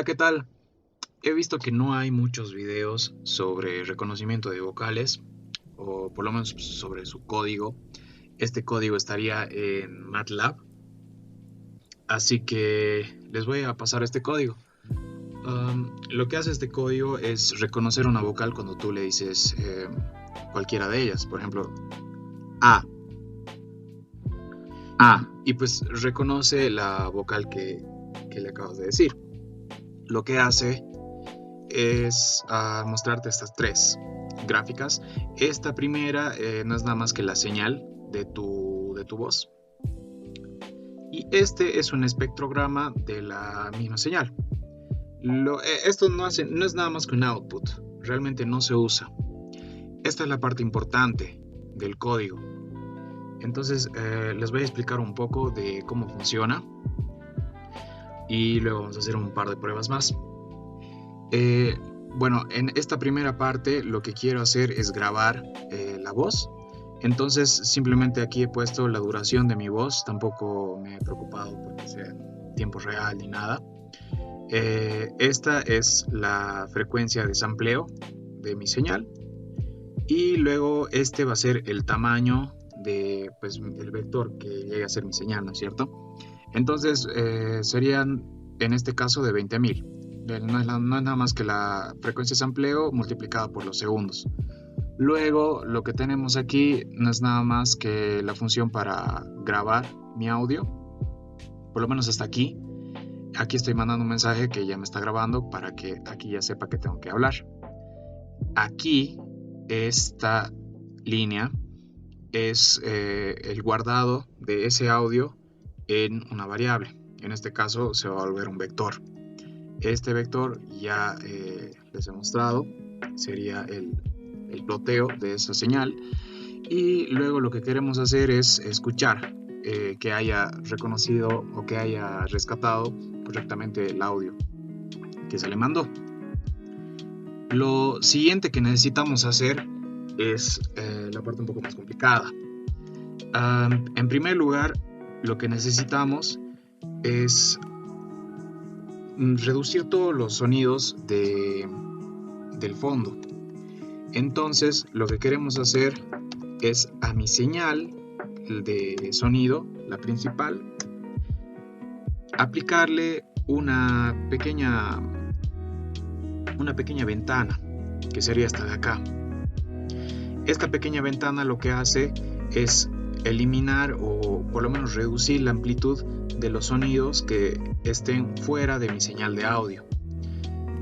Hola, ¿qué tal? He visto que no hay muchos videos sobre reconocimiento de vocales, o por lo menos sobre su código. Este código estaría en MATLAB, así que les voy a pasar este código. Lo que hace este código es reconocer una vocal cuando tú le dices cualquiera de ellas, por ejemplo, A. Y pues reconoce la vocal que le acabas de decir. Lo que hace es mostrarte estas tres gráficas. Esta primera no es nada más que la señal de tu voz, y este es un espectrograma de la misma señal. Esto no es nada más que un output, realmente no se usa. Esta es la parte importante del código. Entonces les voy a explicar un poco de cómo funciona y luego vamos a hacer un par de pruebas más. Bueno, en esta primera parte lo que quiero hacer es grabar la voz. Entonces simplemente aquí he puesto la duración de mi voz. Tampoco me he preocupado porque sea en tiempo real ni nada. Esta es la frecuencia de sampleo de mi señal. Y luego este va a ser el tamaño de, pues, el vector que llegue a ser mi señal, ¿no es cierto? Entonces serían en este caso de 20.000. No es nada más que la frecuencia de sampleo multiplicada por los segundos. Luego lo que tenemos aquí no es nada más que la función para grabar mi audio, por lo menos hasta aquí. Aquí estoy mandando un mensaje que ya me está grabando para que aquí ya sepa que tengo que hablar. Aquí esta línea es el guardado de ese audio en una variable. En este caso se va a volver un vector. Este vector ya les he mostrado, sería el ploteo de esa señal, y luego lo que queremos hacer es escuchar que haya reconocido o que haya rescatado correctamente el audio que se le mandó. Lo siguiente que necesitamos hacer es la parte un poco más complicada. En primer lugar, lo que necesitamos es reducir todos los sonidos del fondo. Entonces lo que queremos hacer es a mi señal de sonido, la principal, aplicarle una pequeña ventana, que sería esta de acá. Esta pequeña ventana lo que hace es eliminar o por lo menos reducir la amplitud de los sonidos que estén fuera de mi señal de audio.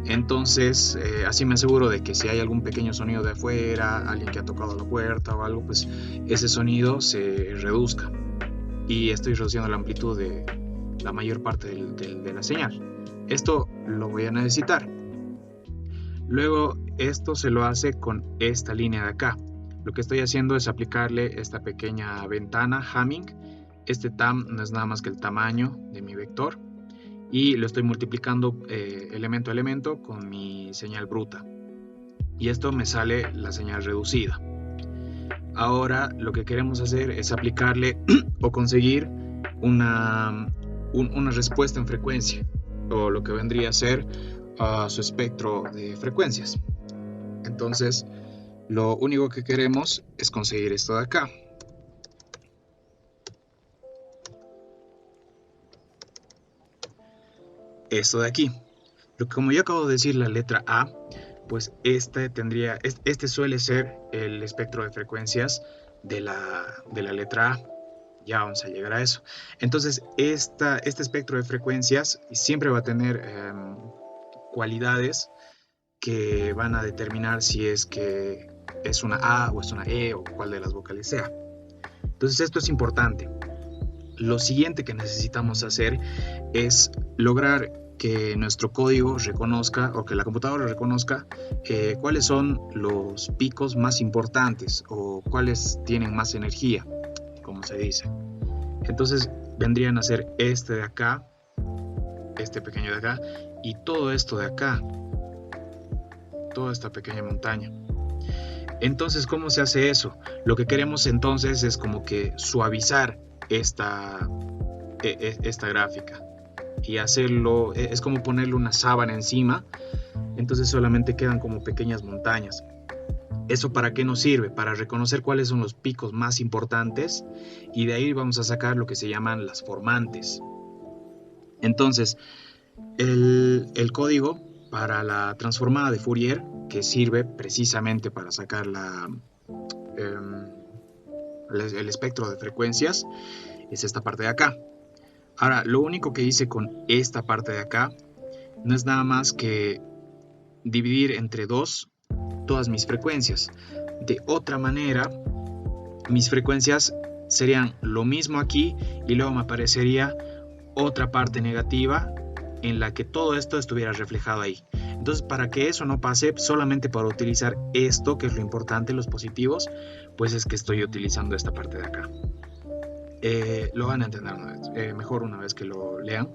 Entonces así me aseguro de que si hay algún pequeño sonido de afuera, alguien que ha tocado la puerta o algo, pues ese sonido se reduzca y estoy reduciendo la amplitud de la mayor parte de la señal. Esto lo voy a necesitar. Luego esto se lo hace con esta línea de acá. Lo que estoy haciendo es aplicarle esta pequeña ventana Hamming. Este tam no es nada más que el tamaño de mi vector, y lo estoy multiplicando elemento a elemento con mi señal bruta, y esto me sale la señal reducida. Ahora lo que queremos hacer es aplicarle o conseguir una respuesta en frecuencia, o lo que vendría a ser su espectro de frecuencias. Entonces lo único que queremos es conseguir esto de acá. Esto de aquí. Como yo acabo de decir la letra A, pues este suele ser el espectro de frecuencias de la letra A. Ya vamos a llegar a eso. Entonces este espectro de frecuencias siempre va a tener cualidades que van a determinar si es que es una A o es una E o cuál de las vocales sea. Entonces esto es importante. Lo siguiente que necesitamos hacer es lograr que nuestro código reconozca, o que la computadora reconozca cuáles son los picos más importantes o cuáles tienen más energía, como se dice. Entonces vendrían a ser este de acá, este pequeño de acá, y todo esto de acá, toda esta pequeña montaña. Entonces, ¿cómo se hace eso? Lo que queremos entonces es como que suavizar esta gráfica. y hacerlo, es como ponerle una sábana encima, entonces solamente quedan como pequeñas montañas. ¿Eso para qué nos sirve? Para reconocer cuáles son los picos más importantes y de ahí vamos a sacar lo que se llaman las formantes. Entonces, el código para la transformada de Fourier, que sirve precisamente para sacar el espectro de frecuencias, es esta parte de acá. Ahora, lo único que hice con esta parte de acá no es nada más que dividir entre 2 todas mis frecuencias. De otra manera, mis frecuencias serían lo mismo aquí y luego me aparecería otra parte negativa en la que todo esto estuviera reflejado ahí. Entonces, para que eso no pase, solamente para utilizar esto, que es lo importante, los positivos, pues es que estoy utilizando esta parte de acá. Lo van a entender mejor una vez que lo lean.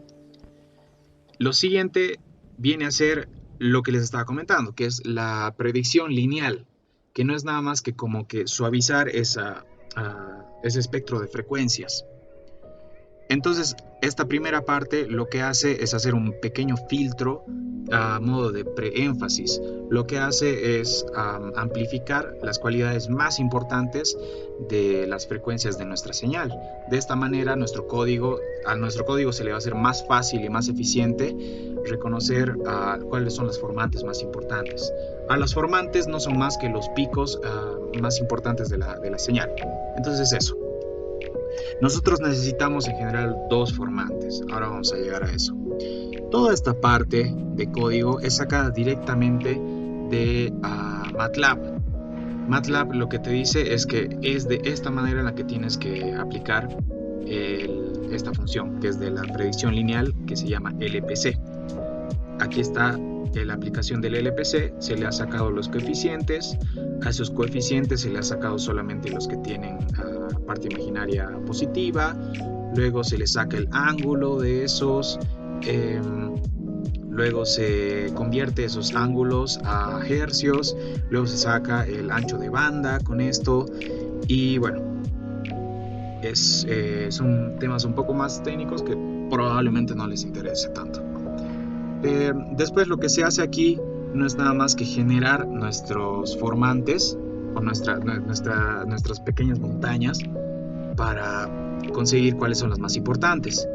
Lo siguiente viene a ser lo que les estaba comentando, que es la predicción lineal, que no es nada más que como que suavizar ese espectro de frecuencias. Entonces, esta primera parte lo que hace es hacer un pequeño filtro a modo de preénfasis. Lo que hace es amplificar las cualidades más importantes de las frecuencias de nuestra señal. De esta manera, a nuestro código se le va a hacer más fácil y más eficiente reconocer cuáles son las formantes más importantes. Las formantes no son más que los picos más importantes de la señal. Entonces, eso. Nosotros necesitamos en general 2 formantes. Ahora vamos a llegar a eso. Toda esta parte de código es sacada directamente de MATLAB. MATLAB lo que te dice es que es de esta manera en la que tienes que aplicar esta función, que es de la predicción lineal, que se llama LPC. Aquí está la aplicación del LPC, se le ha sacado los coeficientes, a esos coeficientes se le ha sacado solamente los que tienen parte imaginaria positiva, luego se le saca el ángulo de esos, luego se convierte esos ángulos a hercios, luego se saca el ancho de banda con esto y bueno, son temas un poco más técnicos que probablemente no les interese tanto. Después lo que se hace aquí no es nada más que generar nuestros formantes o nuestras pequeñas montañas para conseguir cuáles son las más importantes.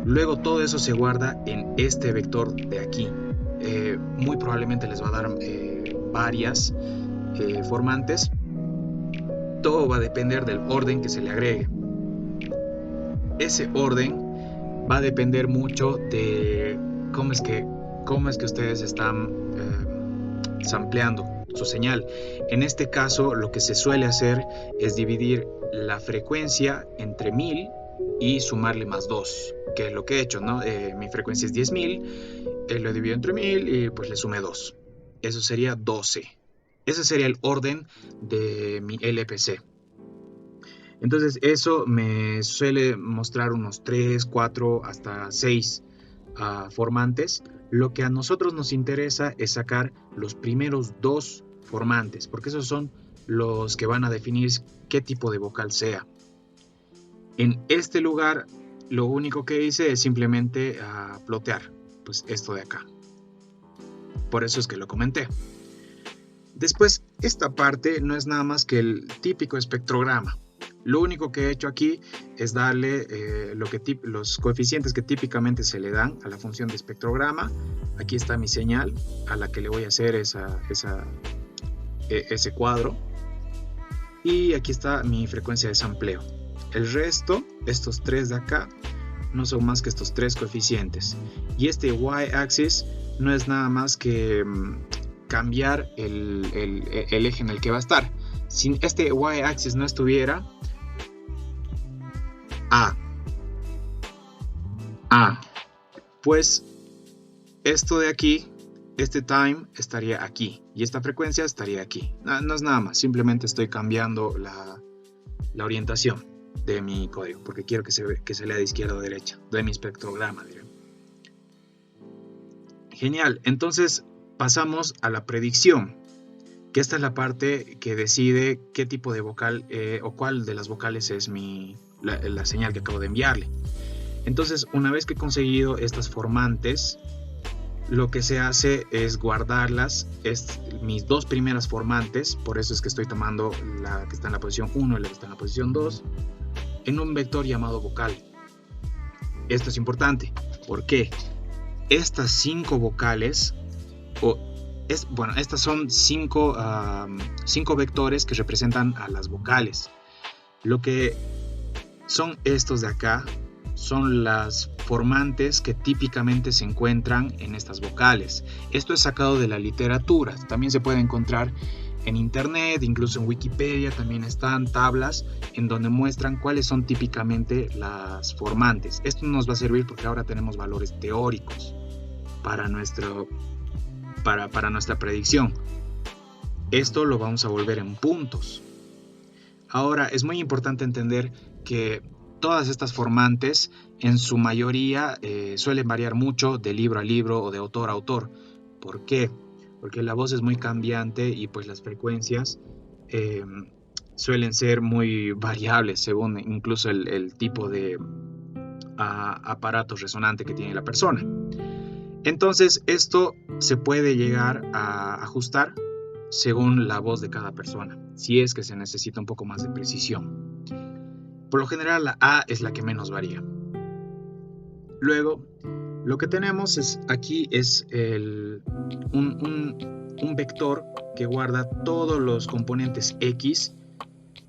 Luego todo eso se guarda en este vector de aquí. Muy probablemente les va a dar varias formantes. Todo va a depender del orden que se le agregue. Ese orden va a depender mucho de cómo es que ustedes están sampleando su señal. En este caso, lo que se suele hacer es dividir la frecuencia entre 1000 y sumarle más 2, que es lo que he hecho, ¿no? Mi frecuencia es 10.000, lo divido entre 1000 y pues le sumé 2. Eso sería 12. Ese sería el orden de mi LPC. Entonces eso me suele mostrar unos 3, 4, hasta 6 formantes. Lo que a nosotros nos interesa es sacar los primeros 2 formantes, porque esos son los que van a definir qué tipo de vocal sea. En este lugar lo único que hice es simplemente plotear pues esto de acá. Por eso es que lo comenté. Después, esta parte no es nada más que el típico espectrograma. Lo único que he hecho aquí es darle los coeficientes que típicamente se le dan a la función de espectrograma. Aquí está mi señal a la que le voy a hacer ese cuadro. Y aquí está mi frecuencia de sampleo. El resto, estos 3 de acá, no son más que estos 3 coeficientes. Y este y-axis no es nada más que cambiar el eje en el que va a estar. Si este y-axis no estuviera, pues esto de aquí, este time estaría aquí y esta frecuencia estaría aquí. No es nada más, simplemente estoy cambiando la orientación de mi código porque quiero que se lea de izquierda a derecha, de mi espectrograma, diré. Genial, entonces pasamos a la predicción, que esta es la parte que decide qué tipo de vocal o cuál de las vocales es la señal que acabo de enviarle. Entonces, una vez que he conseguido estas formantes, lo que se hace es guardarlas, mis dos primeras formantes, por eso es que estoy tomando la que está en la posición 1 y la que está en la posición 2, en un vector llamado vocal. Esto es importante, porque estas 5 vocales, estas son 5 vectores que representan a las vocales. Lo que son estos de acá son las formantes que típicamente se encuentran en estas vocales. Esto es sacado de la literatura, también se puede encontrar en internet, incluso en Wikipedia también están tablas en donde muestran cuáles son típicamente las formantes. Esto nos va a servir porque ahora tenemos valores teóricos para nuestra predicción. Esto lo vamos a volver en puntos. Ahora, es muy importante entender que todas estas formantes, en su mayoría, suelen variar mucho de libro a libro o de autor a autor. ¿Por qué? Porque la voz es muy cambiante y pues las frecuencias suelen ser muy variables según incluso el tipo de aparato resonante que tiene la persona. Entonces, esto se puede llegar a ajustar según la voz de cada persona, si es que se necesita un poco más de precisión. Por lo general, la A es la que menos varía. Luego, lo que tenemos aquí es un vector que guarda todos los componentes X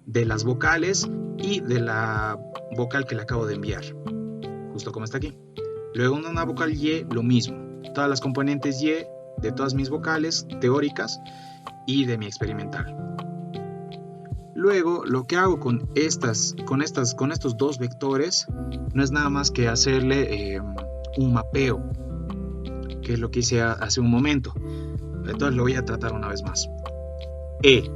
de las vocales y de la vocal que le acabo de enviar, justo como está aquí. Luego, en una vocal Y, lo mismo. Todas las componentes Y de todas mis vocales teóricas y de mi experimental. Luego, lo que hago con estos dos vectores no es nada más que hacerle un mapeo, que es lo que hice hace un momento. Entonces lo voy a tratar una vez más. E.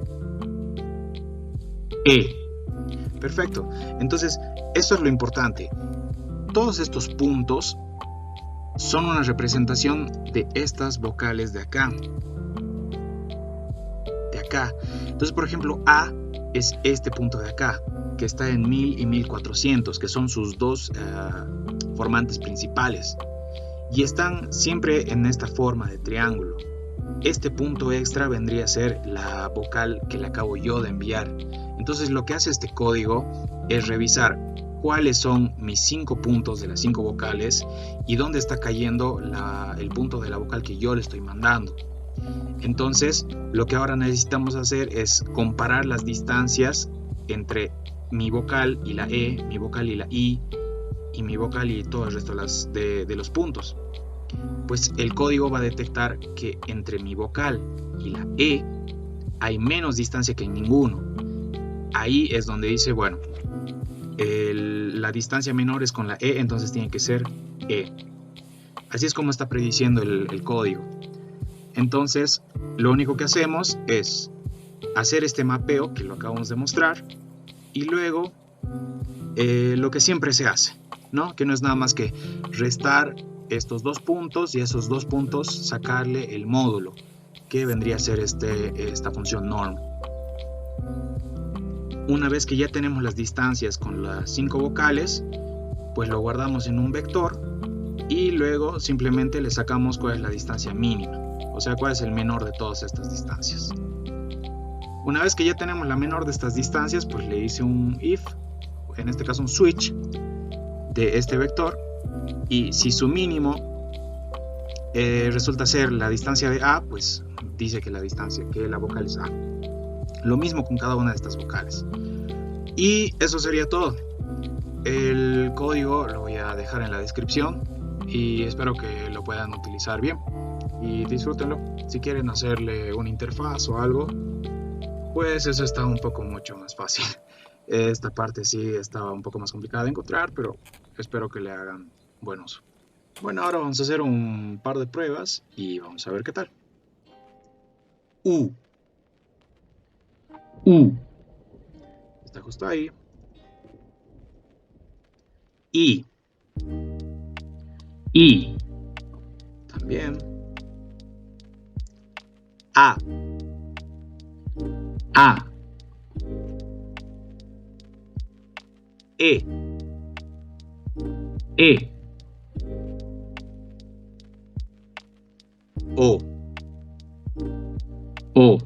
Perfecto. Entonces, esto es lo importante. Todos estos puntos son una representación de estas vocales de acá. Entonces, por ejemplo, A es este punto de acá, que está en 1000 y 1400, que son sus dos formantes principales. Y están siempre en esta forma de triángulo. Este punto extra vendría a ser la vocal que le acabo yo de enviar. Entonces, lo que hace este código es revisar cuáles son mis 5 puntos de las 5 vocales y dónde está cayendo el punto de la vocal que yo le estoy mandando. Entonces, lo que ahora necesitamos hacer es comparar las distancias entre mi vocal y la E, mi vocal y la I, y mi vocal y todo el resto de los puntos. Pues el código va a detectar que entre mi vocal y la E hay menos distancia que en ninguno. Ahí es donde dice, bueno, la distancia menor es con la E, entonces tiene que ser E. Así es como está prediciendo el código. Entonces, lo único que hacemos es hacer este mapeo que lo acabamos de mostrar y luego lo que siempre se hace, ¿no? Que no es nada más que restar estos dos puntos y a esos dos puntos sacarle el módulo, que vendría a ser esta función norm. Una vez que ya tenemos las distancias con las 5 vocales, pues lo guardamos en un vector y luego simplemente le sacamos cuál es la distancia mínima, o sea, cuál es el menor de todas estas distancias. Una vez que ya tenemos la menor de estas distancias, pues le hice un if, en este caso un switch de este vector, y si su mínimo resulta ser la distancia de A, pues dice que la vocal es A. Lo mismo con cada una de estas vocales. Y eso sería todo. El código lo voy a dejar en la descripción y espero que lo puedan utilizar bien y disfrútenlo. Si quieren hacerle una interfaz o algo, pues eso está un poco mucho más fácil. Esta parte sí estaba un poco más complicada de encontrar, pero espero que le hagan buen uso. Bueno, ahora vamos a hacer un par de pruebas y vamos a ver qué tal. U. Está justo ahí. I. También. A. E. E, O, O,